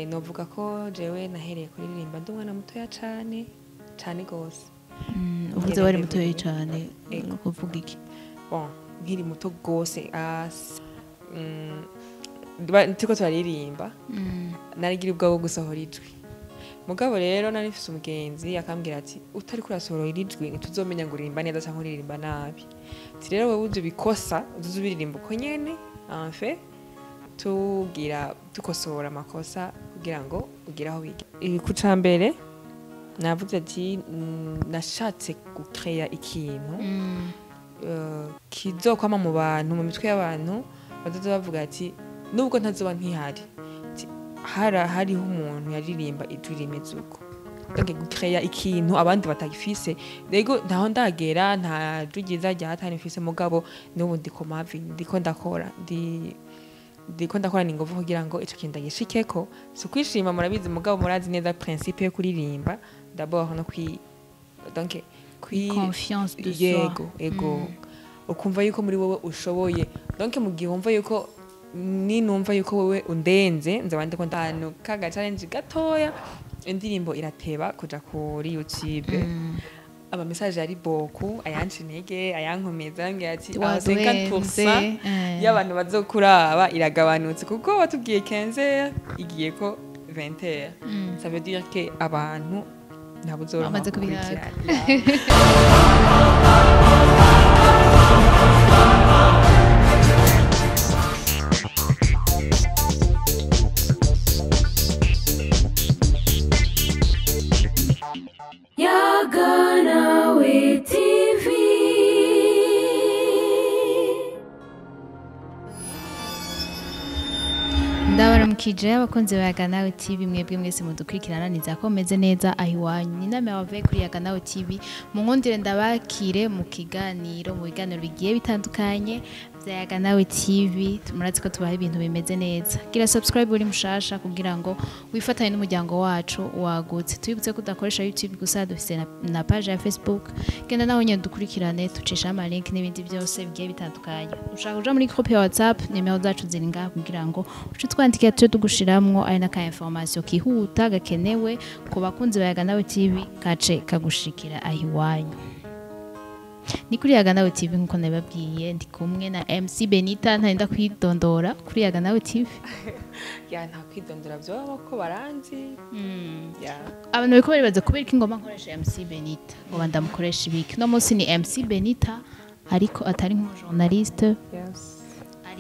novuga ko jewe nahereye kuririmba ndi umwana mutoya cane cane gose. uvuze wari mutoya cyane kuvuga iki? Bon, nkiri muto gose turiko turaririmba narigira ubwabo bwo gusohora ijwi. Mugabo rero nari mfise umugenzi akambwira ati utari kurasohora ijwi ntituzomenya ngo uririmba neza canke uririmba nabi. Ati rero wewe uje bikosa uzubiririmba uko nyene en fait tukosora amakosa kugira ngo ugire aho wiga. Ku cambere navuze ati nashatse gucrea ikintu kizokwama mu bantu mu mitwe y'abantu bazoza bavuga ati nubwo ntazoba nkihari hariho umuntu yaririmba ijwi rimeze uko. Donc gucrea ikintu abandi batagifise rego ntaho ndagera nta jwi ryiza rya hatari mfise mugabo n'ubu ndiko mavi ndiko ndakora ni ngombwa kugira ngo ico kintu ndagishikeko. Si kwishima murabizi mugabo murazi neza principe yo kuririmba d'abord no donc confiance de soi. Ego ukumva yuko muri wowe ushoboye. Donc mu gihe wumva yuko numva yuko wowe undenze nzaba ndiko ndano kaga challenge gatoya indirimbo irateba kuja kuri YouTube. Ama message ari boku ayanci intege ayankomeza ngira ati 50% y'abantu bazokuraba iragabanutse kuko watubwiye 15 igiye ko 20. Ça veut dire que abantu ntabuzoro amaze kubihaga. Ndabaramukije abakunzi ba Yayoo TV mwebwe mwese mudukurikirana niza ko meze neza ahiwanyu. Ni nama yabavuye kuri Yayoo TV mu nkundire ndabakire mu biganiro bigiye bitandukanye bya Yayoo TV. Murazi ko tubaha ibintu bimeze neza. Gira subscribe uri mushasha kugira ngo wifatanye n'umuryango wacu wagutse. Twibutse kudakoresha YouTube gusa dufise na page ya Facebook. Genda naho nyine dukurikirane tucisha ama link n'ibindi byose bigiye bitandukanye. Ushaka kuja muri groupe ya WhatsApp nimero zacu ziri ngaha kugira ngo twandike tyo tugushiramwo ari naka information kihuta gakenewe ku bakunzi ba Yayoo TV kace kagushikira ahiwanyu. Ni kuri Yayoo TV nkuko nababwiye ndi kumwe na MC Benita ntarinda kwidondora kuri Yayoo TV. Ya nta kwidondora byo ko baranzi. Abantu biko baribaza kubera iki ngoma nkoresha MC Benita ngo bandamukoresha ibiki. No munsi ni MC Benita ariko atari nk'umujournaliste. Yes.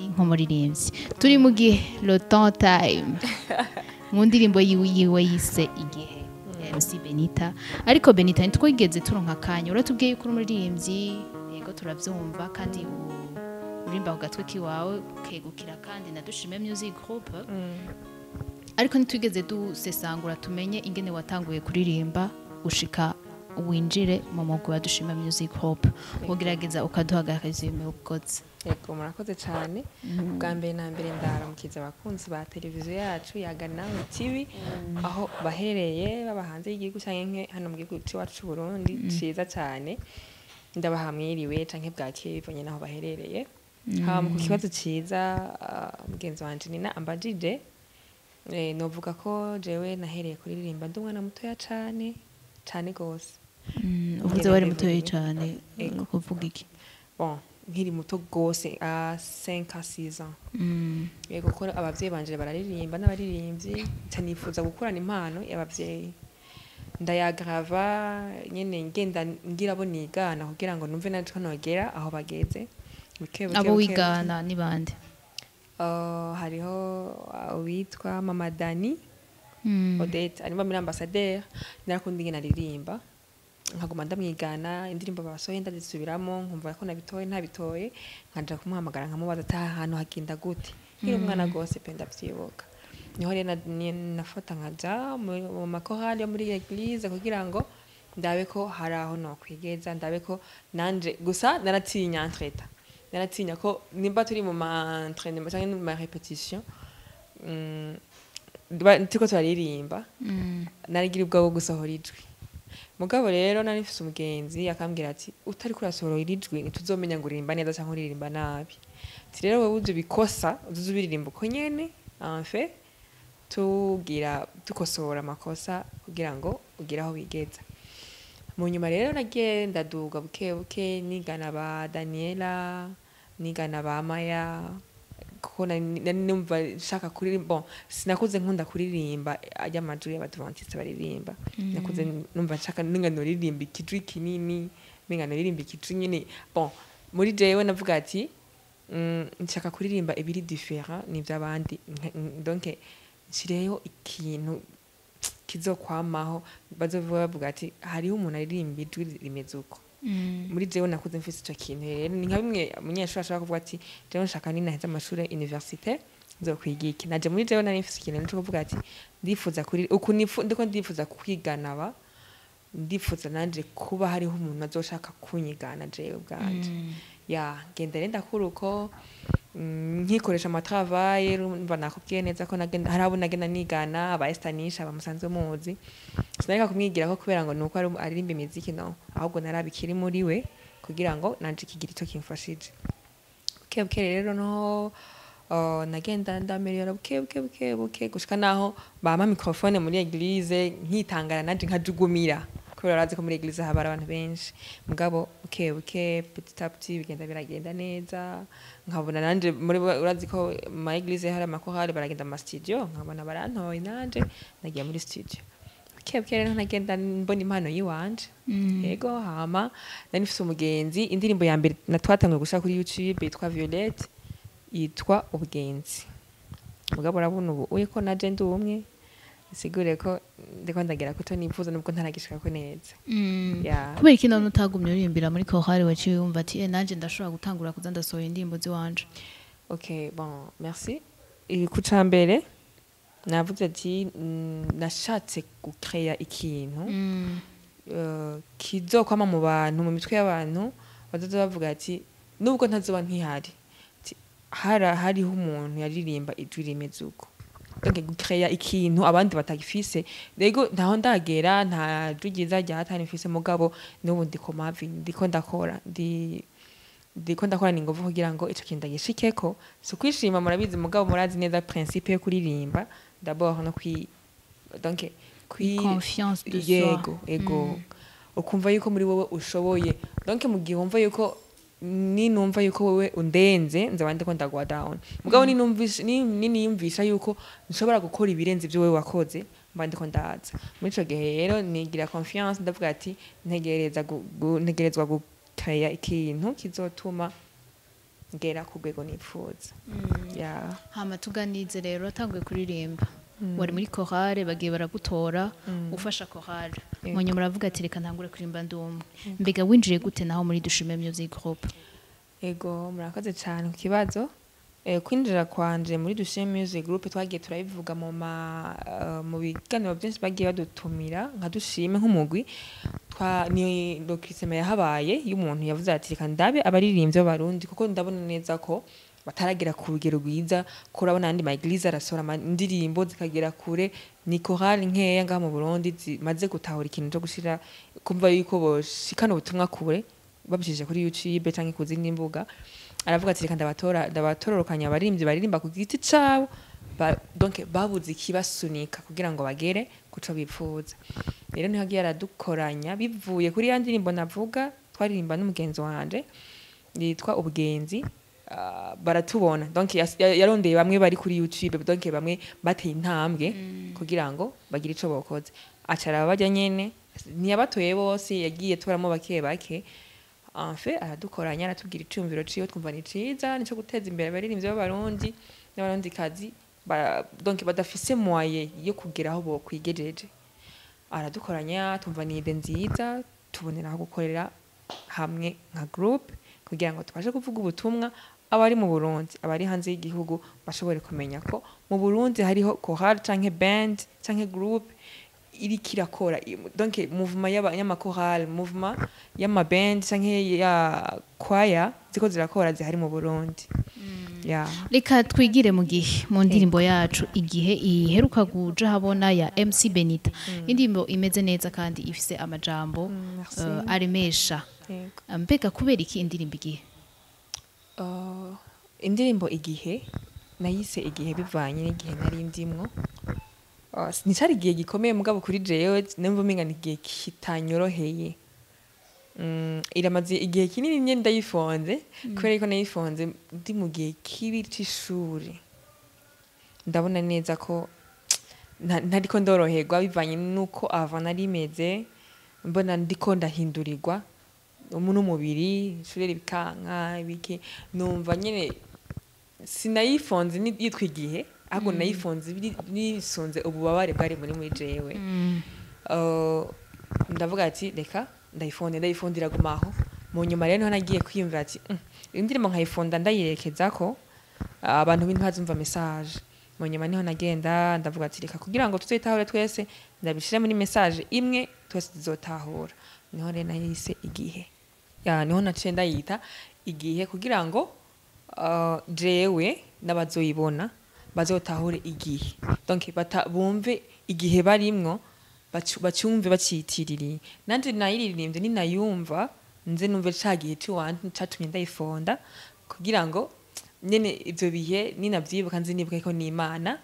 Nk'umuririmbyi turi mu gihe le temps time mu ndirimbo yiwe yise igihe ya MC Benita. Ariko Benita ntitwigeze turonka kanya uratubwiye yuko umuririmbyi yego turavyumva kandi urimba ku gatwe kiwawe kegukira kandi na Dushime Music Group. Ariko ntitwigeze dusesangura tumenye ingene watanguye kuririmba ushika winjire mu mugwi wa Dushime Music Group. Ugerageza ukaduhagarariza ibimebukoze. Yego murakoze cyane. Bwa mbere na mbere ndaramukiza abakunzi ba televiziyo yacu Yayoo TV aho bahereye babahanze y'igihugu cyangwa hano mu gihugu cyacu Burundi ciza cyane. Ndabahamwiriwe canke bwakeye bivanye naho baherereye. Mu kibazo ciza mugenzi wanje Nina ambajije novuga ko jewe nahereye kuririmba ndi umwana mutoya cane gose. Uvuze wari mutoya cyane kuvuga iki? Bon, nkiri muto gose 5 à 6 ans. Yego ko abavyeyi banje bararirimba n'abaririmbyi cyanifuza gukurana impano y'abavyeyi. Ndayagrava nyene ngenda ngira bo nigana kugira ngo numve naje kanogera aho bageze. Abo wigana ni bande? Hariho witwa Mama Dani. Odette ari muri ambassadeur narakunda ingena ririmba. Nkaguma ndamwigana indirimbo basohoye ndazisubiramo nkumva ko nabitoye ntabitoye nkaja kumuhamagara nkamubaza ata hano hagenda gute. Nkiri umwana gose pe ndavyibuka. Niho rero nafata nkaja mu makorali yo muri eglise kugira ngo ndabe ko hari aho no kwigeza ndabe ko nanje gusa naratinya entreta. Naratinya ko nimba turi mu ma entraînement cyangwa mu ma répétition turiko turaririmba narigira ubwabo bwo gusohora ijwi. Mugabo rero nari mfise umugenzi akambwira ati utari kurasohora ijwi ntituzomenya ngo uririmba neza cyangwa uririmba nabi. Ati rero wewe uje bikosa uzubiririmba uko nyene en fait dukosora amakosa kugira ngo ugire aho wigeza. Mu nyuma rero nagiye ndaduga buke buke nigana ba Daniela, nigana ba Maya, kuko numva nshaka kuririmba. Sinakuze nkunda kuririmba ajya amajwi y'abadventiste baririmba. Nakuze numva nshaka noririmba ikijwi kinini, noririmba ikijwi nyine. Muri jewe navuga ati nshaka kuririmba ibiri different n'ivy'abandi, donc nshireho ikintu kizokwamaho bazovuga bavuga ati hariho umuntu aririmba ijwi rimeze uko. Muri jewe nakuze mfise ico kintu rero ni nka bimwe umunyeshuri ashaka kuvuga ati jewe nshaka ninaheza amashuri université nzokwiga iki. Naje muri jewe nari mfise ikintu cyo kuvuga ati ndifuza ndiko ndifuza kwigana aba, ndifuza nanje kuba hariho umuntu azoshaka kunyigana jewe bwanje. Ngenda renda kuruko nkikoresha amatravaye rumva nakubwiye neza ko hari abo nagenda nigana aba estanisha bamusanzwe muzi. Sinareka kumwigirako kubera ngo nuko aririmba imiziki no, ahubwo narabikiri muri we kugira ngo nanje kigira icyo kimfashije. Buke rero no nagenda ndamerera buke gushika naho bama microphone muri eglise nkitangara nanje nkajugumira kubera urazi ko muri eglise haba abantu benshi. Mugabo buke petit à petit bigenda biragenda neza, nkabona nanje muri urazi ko ma eglise hari amakorali baragenda mu studio, nkabona barantoye nanje nagiye muri studio. Buke rero nagenda mbona impano yiwanje. Yego hama nari mfise umugenzi, indirimbo ya mbere natwatanguye gushaka kuri YouTube yitwa Violette, yitwa Ubwenzi. Mugabo urabona ubu uyiko naje ndi umwe, sigure ko ndiko ndagera kuto nifuza nubwo ntaragishika ko neza. Kubera iki none utagumye urimbira muri chorale waciye wumva ati nanje ndashobora gutangura kuza ndasohoye indirimbo ziwanje? Merci. Ku cambere navuze ati nashatse gucreya ikintu kizokwama mu bantu, mu mitwe y'abantu bazoza bavuga ati nubwo ntazoba nkihari hariho umuntu yaririmba ijwi rimeze uko. Donc gucreya ikintu abandi batagifise. Rego ntaho ndagera, nta jwi ryiza ryatani mfise, mugabo n'ubu ndiko ndakora ningovu kugira ngo ico kintu ndagishikeko. So kwishima murabizi, mugabo murazi neza principe yo kuririmba d'abord no confiance de soi. Ego ukumva yuko muri wowe ushoboye. Donc mu gihe wumva yuko ninumva yuko wewe undenze nzaba ndiko ndagwa down, mugabo niniyumvisha yuko nshobora gukora ibirenze ibyo wewe wakoze mba ndiko ndaza. Muri ico gihe rero nigira confiance, ndavuga ati ntegerezwa gutaya ikintu kizotuma ngera ku rwego nifuza. Hama tuganize rero atanguye kuririmba, wari muri chorale bagiye baragutora ufasha chorale, mwenye muravuga ati reka ntangure kuririmba ndumwe. Mbega winjiye gute naho muri Dushime Music Group? Ego murakoze cyane ku kibazo. Kwinjira kwanje muri Dushime Music Group twagiye turabivuga mu biganiro byinshi bagiye badutumira nka Dushime nk'umugwi. Ni dokiseme yahabaye y'umuntu yavuze ati reka ndabe abaririmbyi b'abarundi, kuko ndabona neza ko bataragira ku rugero rwiza, ko urabona andi ma eglise arasora indirimbo zikagera kure. Ni chorale nkeya ngaha mu Burundi zimaze gutahura ikintu cyo gushira kumva yuko boshikana ubutumwa kure babishije kuri YouTube canke ku zindi mbuga. Aravuga ati reka ndabatororokanya abaririmbyi baririmba ku giti cabo, donc babuze ikibasunika kugira ngo bagere kuco bipfuza. Rero niho agiye aradukoranya bivuye kuri ya ndirimbo navuga twaririmba n'umugenzi wanje yitwa Ubwenzi. Baratubona, donc yarondeye bamwe bari kuri YouTube, donc bamwe bateye intambwe kugira ngo bagire ico bokoze. Acara bajya nyene, ntiyabatoye bose, yagiye toramo bake en fait aradukoranya aratubwira icumviro ciyo twumva ni ciza, nico guteza imbere abaririmbyi b'abarundi n'abarundi kazi donc badafise moyen yo kugera aho bokwigejeje. Aradukoranya tumva ni ide nziza, tubonera aho gukorera hamwe nka group kugira ngo tubashe kuvuga ubutumwa abari mu Burundi, abari hanze y'igihugu bashobore kumenya ko mu Burundi hariho chorale canke band canke group iri kirakora. Donc mouvement y'amakorale, mouvement y'ama band canke ya choir ziko zirakora zihari mu Burundi. Reka twigire mu gihe mu ndirimbo yacu Igihe iheruka kuja habona ya MC Benita. Indirimbo imeze neza kandi ifise amajambo aremesha. Mbega kubera iki indirimbo Igihe? Indirimbo Igihe nayise Igihe bivanye n'igihe nari ndimwo. nicari igihe gikomeye mugabo kuri jewe numva umenga ni igihe kitanyoroheye. Iramaze igihe kinini nye ndayifonze kubera yuko nayifonze ndi mu gihe kibi c'ishuri. Ndabona neza ko ntariko ndoroherwa bivanye nuko ava nari meze, mbona ndiko ndahindurirwa n'umubiri, ishuri rikanka ibiki, numva nyene sinayifonze yitwa igihe ahubwo nayifonze nisunze ububabare bwari muri jewe. Ndavuga ati reka ndayifonda iragumaho. Mu nyuma rero niho nagiye kwiyumvira ati indirimbo nkayifonda ndayirekeza ko abantu ntibazumva message. Mu nyuma niho nagenda ndavuga ati reka kugira ngo tuzitahure twese ndabishire muri message imwe twese tuzotahura. Niho rero nahise igihe. Niho naciye ndayita igihe kugira ngo jewe n'abazoyibona bazotahure igihe. Donc bumve igihe barimwo bacyumve bacitiririye. Nanje nayiririmbye ninayumva nze numve ca gihe ciwanje catumye ndayifonda kugira ngo nyene ivyo bihe ninavyibuka nzi nibuke ko n'Imana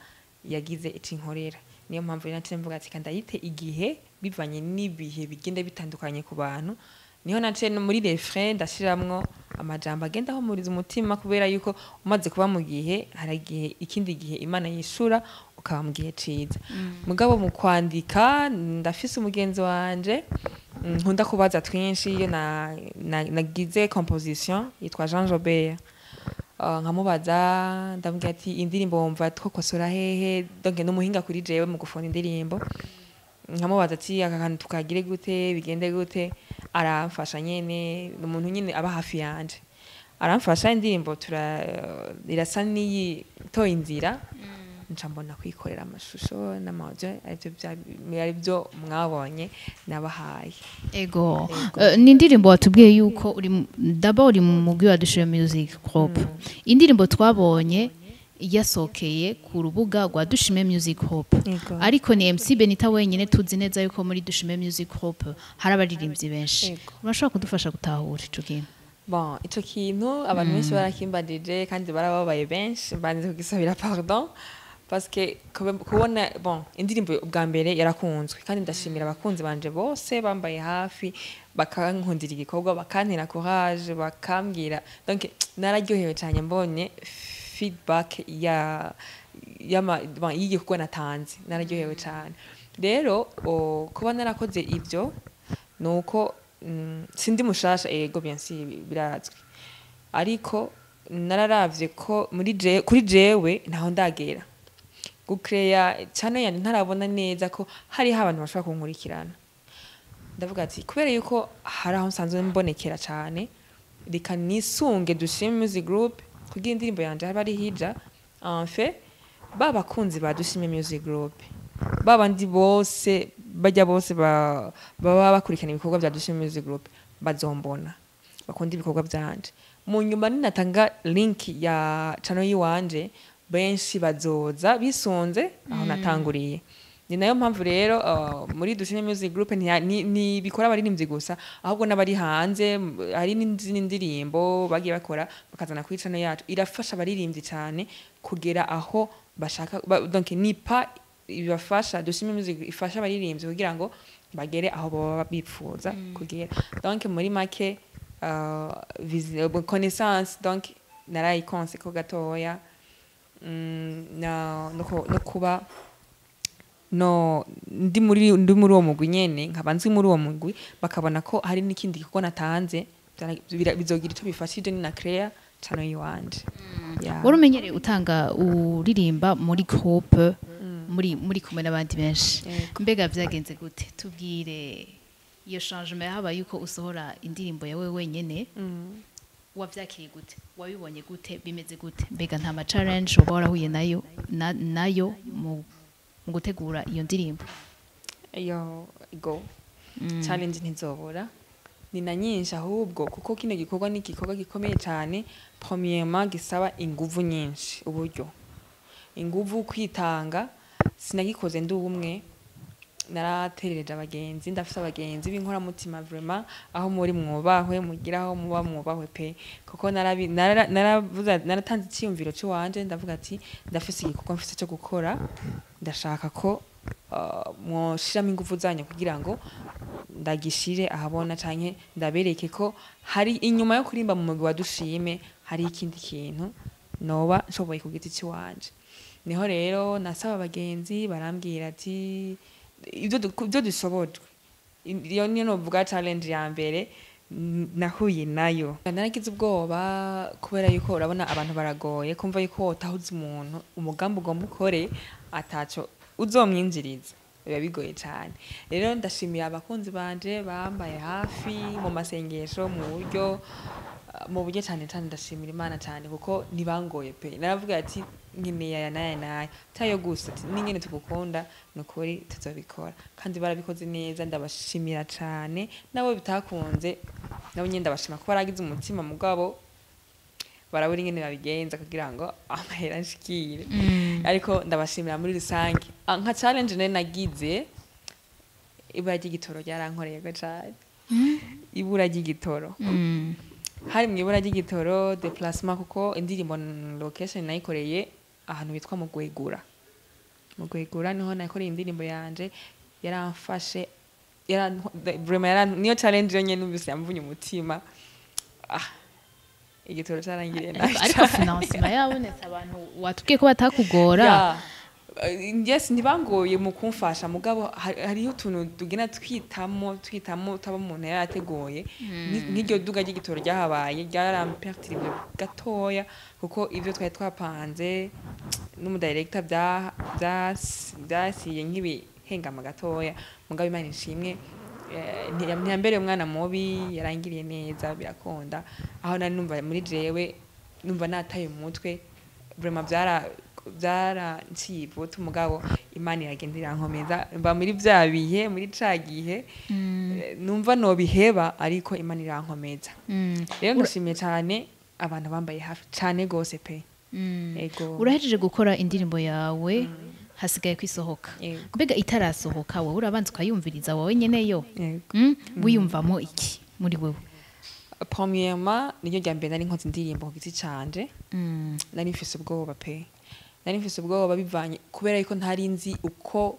yagize icinkorera. Niyo mpamvu naciye mvuga ati kandayite igihe bivanye n'ibihe bigenda bitandukanye ku bantu. Niho naciye muri refrain ndashiramwo amajambo agenda ahumuriza umutima kubera yuko umaze kuba mu gihe haragihe ikindi gihe Imana yishura ukaba mu gihe ciza. Mugabo mu kwandika ndafise umugenzi wanje nkunda kubaza twinshi iyo nagize composition yitwa Jean Jobert. Nkamubaza ndamubwira ati indirimbo wumva twokosora hehe, donc n'umuhinga kuri jewe mu gufona indirimbo. Nkamubaza ati aka kantu tukagire gute bigende gute, aramfasha nyene, umuntu nyene aba hafi yanje aramfasha. Indirimbo irasa niyi toye inzira, nca mbona kwikorera amashusho n'amaudio arivyo mwabonye nabahaye. Ego ni indirimbo watubwiye yuko uri mu mugwi wa Dushe Music Group. Indirimbo twabonye yasokeye ku rubuga rwa Dushime Music Group, ariko ni MC Benita wenyine tuzi neza yuko muri Dushime Music Group hari abaririmbyi benshi. Urashobora kudufasha gutahura ico kintu? Bon, ico kintu abantu benshi barakimbadije kandi barababaye benshi, banze kugisabira pardon parce que kubona bon indirimbo ubwa mbere yarakunzwe kandi ndashimira abakunzi banje bose bambaye hafi bakankundira igikorwa bakantera courage bakambwira. Donc nararyohewe cyane mbonye feedback y'igikorwa natanze, nararyohewe cyane. Rero kuba narakoze ibyo nuko sindi mushasha ego bien sûr birazwi, ariko nararavye ko kuri jewe ntaho ndagera gucreya cyane yani ntarabona neza ko hari abantu bashobora kunkurikirana. Ndavuga ati kubera yuko hari aho nsanzwe mbonekera cyane, reka nisunge Dushime Music Group kugira indirimbo yanje hari ari hija. En fait babakunzi ba Dushime Music Group babandi bose bajya bose baba bakurikirana ibikorwa bya Dushime Music Group bazombona bakunda ibikorwa byanje. Mu nyuma ninatanga link ya channel yiwanje benshi bazoza bisunze aho natanguriye. Ni nayo mpamvu rero muri Dushime Music Group ni bikora abaririmbyi gusa, ahubwo n'abari hanze hari n'izindi ndirimbo bagiye bakora bakazana kuri channel yacu. Irafasha abaririmbyi cyane kugera aho bashaka, donc ni pa ibafasha. Dushime Music ifasha abaririmbyi kugira ngo bagere aho baba bipfuza kugera. Donc muri make connaissance, donc narayikonse ko gatoya no kuba ndi muri uwo mugwi nyene, nkaba nzi muri uwo mugwi bakabona ko hari n'ikindi gikorwa natanze bizogira ico bifashije ni na create channel yiwanje. Warumenyereye utanga uririmba muri groupe muri kumwe n'abandi benshi, mbega vyagenze gute? Tubwire iyo changement haba yuko usohora indirimbo yawe wenyene, wavyakiriye gute? Wabibonye gute? Bimeze gute? Mbega nta ma challenge uba warahuye nayo mu gutegura iyo ndirimbo? Challenge ntizobora, ni na nyinshi ahubwo kuko kino gikorwa ni igikorwa gikomeye cyane. Premièrement gisaba inguvu nyinshi, uburyo, inguvu, kwitanga. Sinagikoze ndi umwe, naraterereje abagenzi, ndafise abagenzi b'inkora mutima vraiment, aho muri mwubahwe mugira aho muba mwubahwe pe, kuko naratanze icyumviro cy'uwanje ndavuga ati ndafise igikorwa mfise cyo gukora, ndashaka ko mwoshiramo ingufu zanyu kugira ngo ndagishire ahabona canke ndabereke ko hari inyuma yo kurimba mu mugwi wa dushime hari ikindi kintu noba nshoboye ku giti ciwanje. Niho rero nasaba abagenzi barambwira ati ibyo dushobojwe. Iyo niyo novuga challenge ya mbere nahuye nayo. Naragize ubwoba kubera yuko urabona abantu baragoye kumva yuko utahuze umuntu umugambi ugomba ukore ataco uzomwinjiriza biba bigoye cyane. Rero ndashimira abakunzi banje bambaye hafi mu masengesho mu buryo cyane ndashimira Imana cyane kuko nibangoye pe. Naravuga ati nkeneye aya naya tayo gusa n'ingene tugukunda nukuri tuzobikora kandi barabikoze neza. Ndabashimira cyane nabo bitakunze nabo nyine ndabashima ko baragize umutima mugabo barabura ingene babigenza kugira ngo amahera nshikire. Ariko ndabashimira muri rusange. Nka challenge nagize ibura ry'igitoro ryarankoreye cyane. Ibura ry'igitoro hari mu ibura ry'igitoro déplacement kuko indirimbo location nayikoreye ahantu bitwa mu Gwegura. Mu Gwegura niho nakoreye indirimbo yanje yaramfashe vraiment niyo challenge yonyene numvise yamvunye umutima. Igitoro carangiriye nabi. Ariko financement yabonetse abantu watubwiye ko batakugora. Yes, ntibangoye mu kumfasha mugabo hariho utuntu tugena twitamo utaba umuntu yarategoye nk'iryo duga ry'igitoro ryahabaye ryarampertirive gatoya kuko ivyo twari twapanze n'umudirector byasiye nk'ibihengama gatoya mugabo Imana ishimwe ntiyambere umwana mubi yarangiriye neza birakunda. Aho nari numva muri jewe numva nataye umutwe vraiment byaranciye umugabo Imana iragenda irankomeza mba muri bya bihe muri ca gihe numva no biheba ariko Imana irankomeza. Rero ndashimiye cyane abantu bambaye hafi cyane gose pe. Ego urahejeje gukora indirimbo yawe hasigaye kwisohoka. Mbega itarasohoka wowe urabanza ukayumviriza wowe nyene yo wiyumvamo iki muri wewe? Premièrement niyo rya mbere nari nkoze indirimbo ku giti canje nari mfise ubwoba pe. Nari mfise ubwoba bivanye kubera yuko ntari nzi uko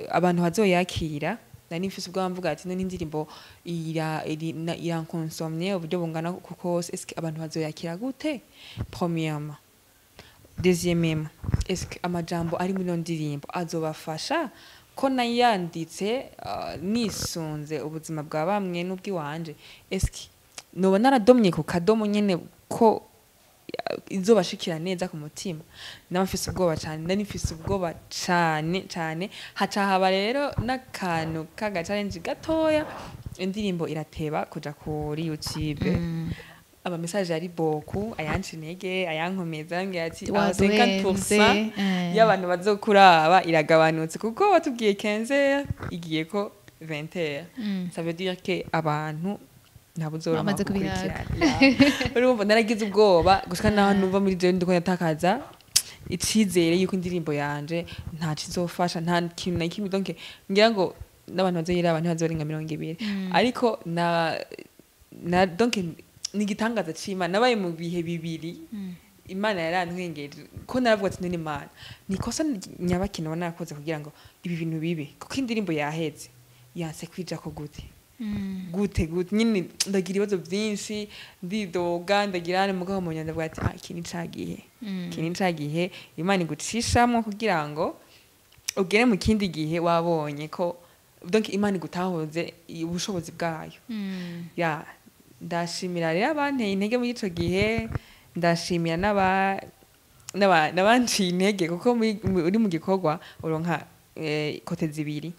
abantu bazoyakira. Nari mfise ubwoba mvuga ati none indirimbo irankonsomye uburyo bungana kuko est-ce abantu bazoyakira gute? Premièrement. Deuxièmement, est-ce que amajambo ari muri ndirimbo azobafasha ko nayanditse nisunze ubuzima bwa bamwe n'ubwiwanje? Est-ce que noba naradomye ku kadomo nyene ko izobashikira neza ku mutima? Namfise ubwoba cyane, nari mfise ubwoba cyane haca haba rero n'akantu kaga challenge gatoya indirimbo irateba kuja kuri YouTube. Aba message ari beaucoup ayanci intege ayankomeza ngira ati 50% y'abantu bazokuraba iragabanutse kuko watubwiye 15 igiye ko 20. Ça veut dire que abantu ntabuzora makurikirana. Urumva naragize ubwoba gushika naho numva muri je ndiko yatakaza icizere yuko indirimbo yanje nta cizofasha nta kintu na kimwe donc ngira ngo n'abantu bazoyira abantu bazorenga 20 ariko na donc nigitangaza cima nabaye mu bihe bibiri Imana yarantwengeje ko naravuga ati none Imana nikosa nyabakino narakoze kugira ngo ibi bintu bibe kuko indirimbo yaheze yanse kwija ko gute nyine ndagira ibibazo byinshi ndidoga ndagirane mugabo mu nyanda bwati kini cagihe Imana igucishamo kugira ngo ugere mu kindi gihe wabonye ko donc Imana igutahoze ubushobozi bwayo. Ya ndashimira rero abanteye intege muri ico gihe ndashimira n'abanciye intege kuko uri mu gikorwa uronka kote zibiri.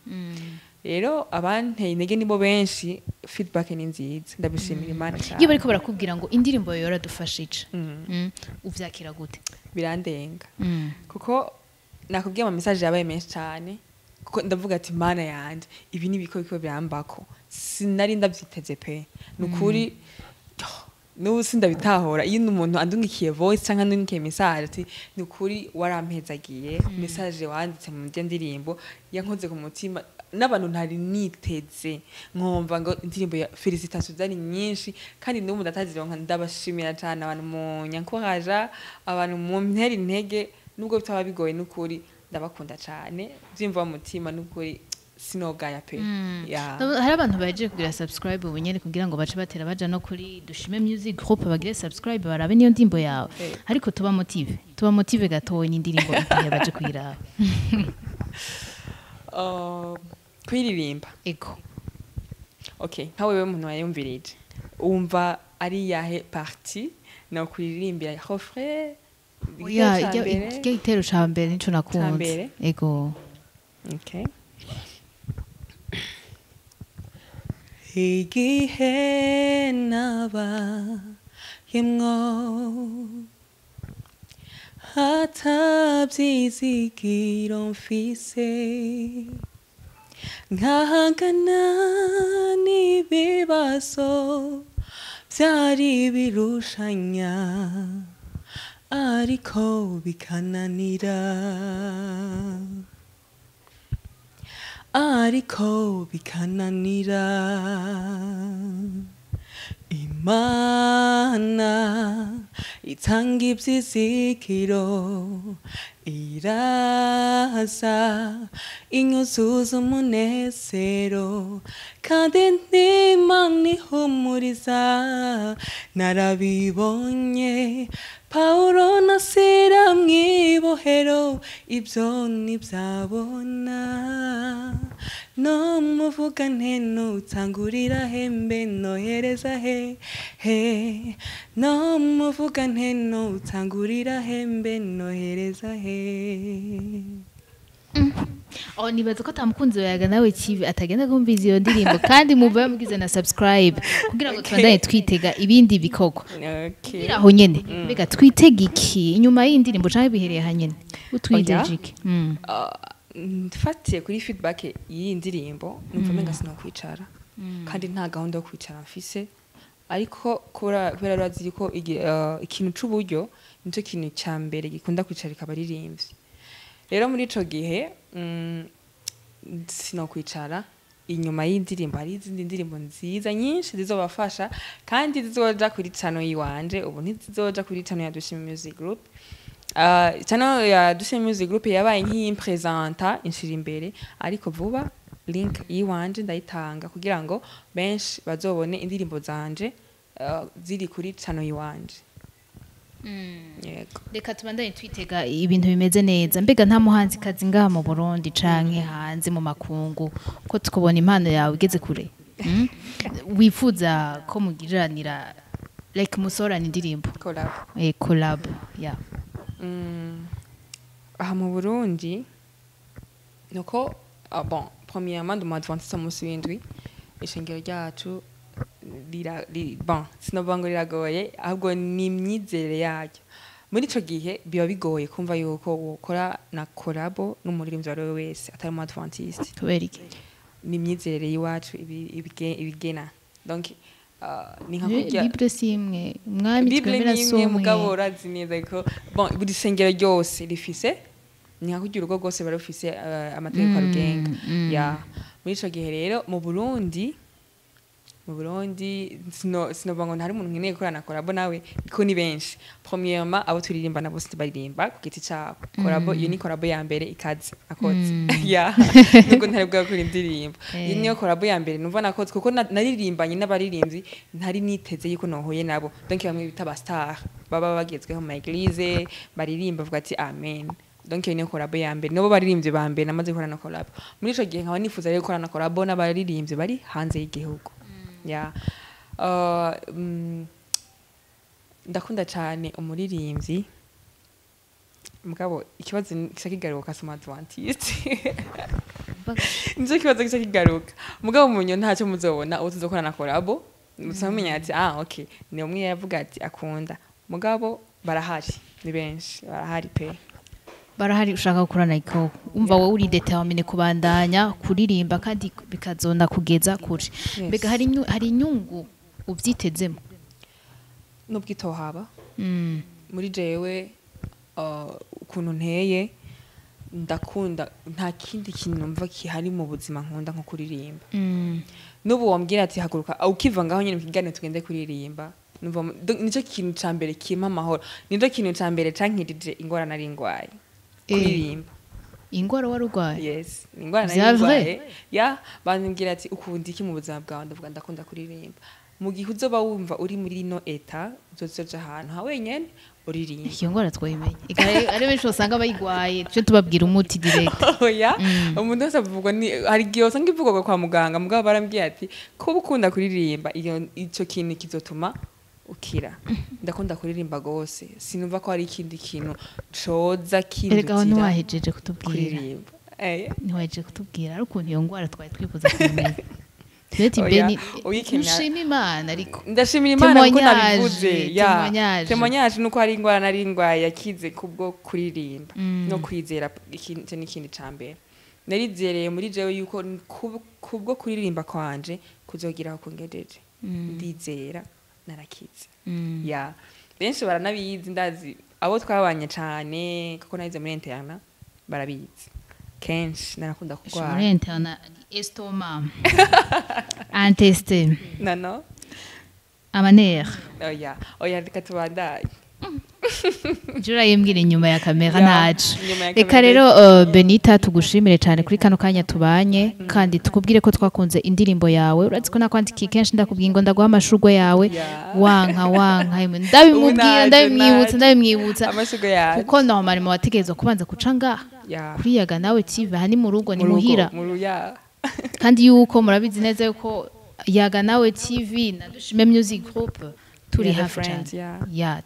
Rero abanteye intege nibo benshi feedback ni nziza ndabishimira Imana cyane. Iyo bariko barakubwira ngo indirimbo yo yaradufashije uvyakira gute? Birandenga kuko nakubwiye ama message yabaye menshi cyane kuko ndavuga ati Mana yanje ibi nibiko birambako sinari ndavyiteze pe nukuri n'ubu sindabitahora iyo umuntu andungikiye voice cyangwa andungikiye message ati nukuri warampezagiye message wanditse mu ndirimbo yankoze ku mutima n'abantu ntari niteze nkumva ngo indirimbo ya felicitation zari nyinshi kandi n'ubu ndatazironka. Ndabashimira cyane abantu mu nyankoraja abantu mu nteri intege nubwo bitaba bigoye nukuri ndabakunda cyane byimva mu mutima n'ukuri sinogaya pe hari abantu baje kugira subscribe ubu nyene kugira ngo bace batera baja no kuri dushime music group bagire subscribe barabe niyo ndimbo yawe ariko tuba motive gatoya n'indirimbo igihe baje kuyiraba kuririmba ego okay nka wewe umuntu wayumvirije umva ari yahe partie no kuririmbira refrain igitero ca mbere nico nakunze ego okay igihe nabayemwo atavyizigiro mfise nkahangana n'ibibazo vyari birushanya ariko bikananira Imana itanga ivyizigiro iraza inyuzuza umunezero kandi n'Imana ihumuriza narabibonye Paulo na Sila mwibohero ibyo ntibyabona no muvuga nteno utangurira hembe nohereza he no muvuga nteno utangurira hembe nohereza he nibaza ko atamukunzi wayaga nawe kibi atagenda kumviza iyo ndirimbo kandi mubaye mugize na subscribe kugira ngo twandanye twitega ibindi bikogwa aho nyene bega twitega iki inyuma y'indirimbo canke bihereye hanyene utwiteje iki ndifatiye kuri feedback y'iyi ndirimbo numva menga sinokwicara kandi nta gahunda yo kwicara mfise ariko kubera razi ko ikintu c'uburyo nico kintu ca mbere gikunda kwicara ikabaririmbye rero muri ico gihe sinokwicara inyuma y'indirimbo hari izindi ndirimbo nziza nyinshi zizobafasha kandi zizoja kuri channel yiwanje ubu ntizizoja kuri channel ya Dushime Music Group channel ya Dushime Music Group yabaye nk'impresenta inshira imbere ariko vuba link yiwanje ndayitanga kugira ngo benshi bazobone indirimbo zanje ziri kuri channel yiwanje reka tubandanye twitega ibintu bimeze neza mbega nta muhanzi kazi ngaha mu Burundi canke hanze mu makungu ko tukubona impano yawe igeze kure wifuza ko mugiriranira like musorana indirimbo collab yeah aha mu Burundi nuko bon premièrement de Adventiste musi w'indwi ishengero ryacu bon sinobango riragoye ahubwo ni imyizere yaryo muri ico gihe biba bigoye kumva yuko ukora na collabo n'umuririmbyi wari wese atari mu Adventiste kubera iki ni imyizere yiwacu ibigena donc ni nka kurya Bible simwe mwami twemera somwe mugabo urazi neza ko bon buri sengero ryose rifise ni nka kurya urugo rwose barufise amategeko arugenga ya muri ico gihe rero mu Burundi sinobango ntari umuntu nkeneye gukorana collabo nawe ko ni benshi premièrement abo turirimba nabo baririmba ku giti cyabo collabo iyo ni collabo ya mbere ikaze akotse ya nuko ntari bwa kuri indirimbo iyi niyo collabo ya mbere numva nakotse kuko naririmbanye n'abaririmbyi ntari niteze yuko nohoye nabo donc bamwe bita ba star baba bagezweho mu église baririmba vuga ati amen donc iyo niyo collabo ya mbere nabo baririmbye ba mbere namaze gukorana collabo muri ico gihe nkaba nifuza rero gukorana collabo n'abaririmbyi bari hanze y'igihugu ya ndakunda cyane umuririmbyi mugabo ikibazo kigaruka soma Adventiste nizo kibazo kigaruka mugabo munyo ntacyo muzobona utuzokorana na collabo muzamenya ati okay ni umwe yavuga ati akunda mugabo barahari ni benshi barahari pe barahari ushaka gukorana iko umva wowe uri determine kubandanya kuririmba kandi bikazona kugeza kure mbega hari inyungu uvyitezemo n'ubwitohaba muri jewe ukuntu nteye ndakunda nta kindi kintu numva kihari mu buzima nkunda nko kuririmba n'ubu wambwira ati haguruka ukiva ngaho nyine mukigane tugende kuririmba numva nico kintu ca mbere kimpa amahoro nico kintu ca mbere cankirije ingorana ari ingwaye kuririmba ingwara warugwaye yes ingwara narigwaye ya banambwira ati ukunda iki mu buzima bwawe ndavuga ndakunda kuririmba mu gihe uzoba wumva uri muri no eta uzoja ahantu ha wenyene uririmba iyo ngwara twayimenye ari benshi usanga bayigwaye cyo tubabwira umuti direct oya umuntu wese avugwa ni hari gihe usanga ivugwa kwa muganga mugabo barambwiye ati ko ukunda kuririmba iyo ico kintu kizotuma ukira ndakunda kuririmba gose sinumva ko hari ikindi kintu coza kindi erega ntiwahejeje kutubwira ntiwahejeje kutubwira ari ukuntu iyo ngwara twari twifuza kumenya Tete beni ushima Imana ariko ndashimira Imana ko nabivuze ya témoignage nuko ari ingwara nari ingwaye yakize kubwo kuririmba no kwizera ikintu n'ikindi cambere narizereye muri jewe yuko kubwo kuririmba kwanje kuzogira ko ngejeje ndizera narakize ya benshi baranabizi ndazi abo twabanye cyane kuko nayize muri interna barabizi kenshi narakunda kugwara muri interna estoma anteste no amanere oya reka tubandaye Jura yembwira inyuma ya kamera nacu reka rero Benita tugushimire cyane kuri kano kanya tubanye kandi tukubwire ko twakunze indirimbo yawe urazi ko nakwandikiye kenshi ndakubwiye ngo ndaguha amashurwe yawe wanka ndabimwibutsa amashurwe yawe kuko normal mu wategerezwa kubanza kuca ngaha kuri yaga nawe TV hani mu rugo ni muhira kandi yuko murabizi neza yuko yaga nawe TV na dushime music group turi hafi cyane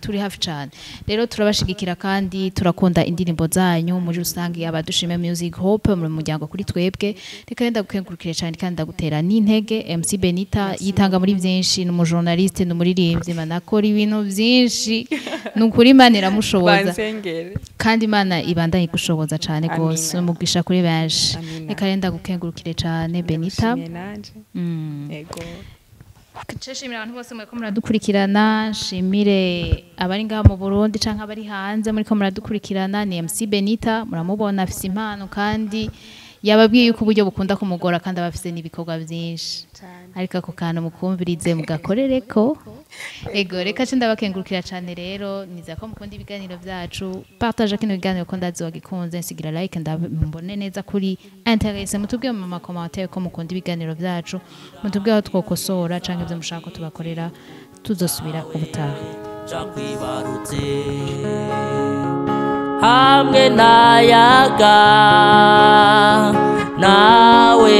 turi hafi cyane rero turabashigikira kandi turakunda indirimbo zanyu muri rusange abadushime music hope mu muryango kuri twebwe reka yenda gukengurukire cyane kandi ndagutera n'intege MC Benita yitanga muri byinshi n'umujournaliste n'umuririmbyi manakora ibintu byinshi n'ukuri Imana iramushoboza kandi Imana ibandanye gushoboza cyane gose umugisha kuri benshi reka yenda gukengurukire cyane Benita ego Nshimira abantu bose muri ko muradukurikirana nshimire abari ngaha mu Burundi canke abari hanze muri ko muradukurikirana ni MC Benita muramubona afise impano kandi yababwiye yuko uburyo bukunda kumugora kandi abafise n'ibikorwa byinshi ariko ako kantu mukumvirize mugakorereko ego reka cyo ndabakengurukira cyane rero niza ko mukunda ibiganiro byacu partage kino biganiro ko ndazogikunze nsigira like ndabone neza kuri interesse mutubwiye mu commentaire ko mukunda ibiganiro byacu mutubwiye aho twokosora canke ibyo mushaka tubakorera tuzosubira ubutaha jakwibarutse hamwe nayaga nawe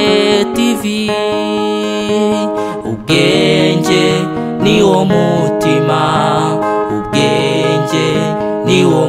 TV ubwenge ni wo mutima ubwenge ni wo